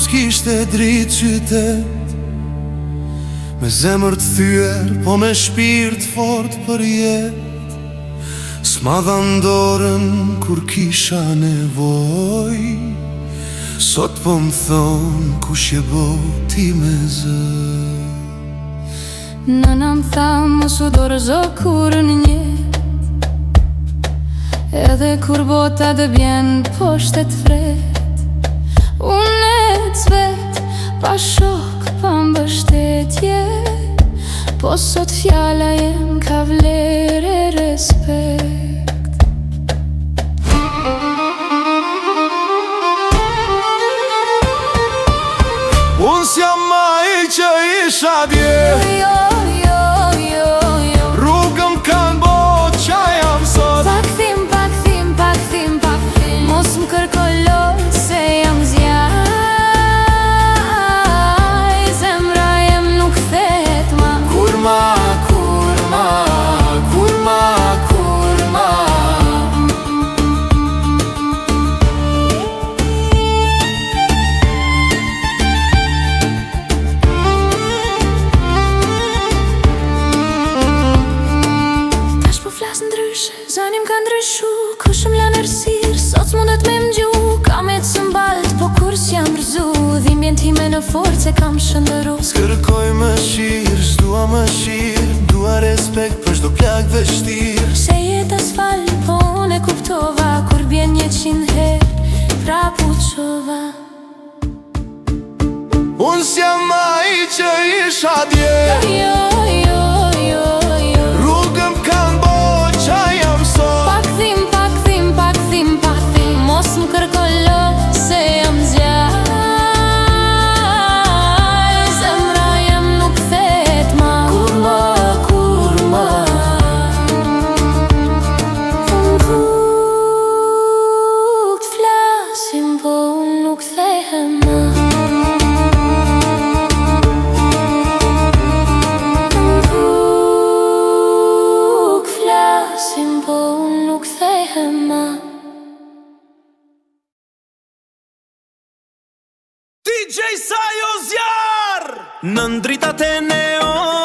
s'kishte dritë qytet, me zemër të thyer, po me shpirt fort për jet. S'ma dhan dorën kur kisha nevoj, sot po m'thon kush je boti me zë. Nëna m'tha mos u dorëzo kur n'jet, edhe kur bota dë bjen poshtet fret. Unë e cvet, pa shok, pa mbështetje, po sot fjala jem ka vlerë e respekt. Unë s'jam ai që isha dje, rrugëm kanë bo qa jam sot. Pa kthim, mos m'kërko loj se jam zjaj. Zemra jem nuk kthehet ma. Kurma Zanim ka ndryshu, kushëm la nërsir, sot s'mundet me m'gju. Kam e të sëmbalt, po kur s'jam rëzu, dhimbjen time në force kam shëndëru. S'kërkoj më shirë, s'dua më shirë, dua respekt për shdo plak vështirë. Se jeta s'fal, po unë e kuptova, kur bjen 100 herë, prap u qova. Unë s'jam ai që isha dje, rrugëm kanë bo qa jam sot. Pa kthim, mos m'kërko loj se jam zjaj. Zemra jem nuk kthehet ma. Kurma Nuk t'flasim, po unë nuk kthehem ma. Nuk flasim, po unë nuk kthehem ma. DJ Sajo Zjar, në ndritat e neon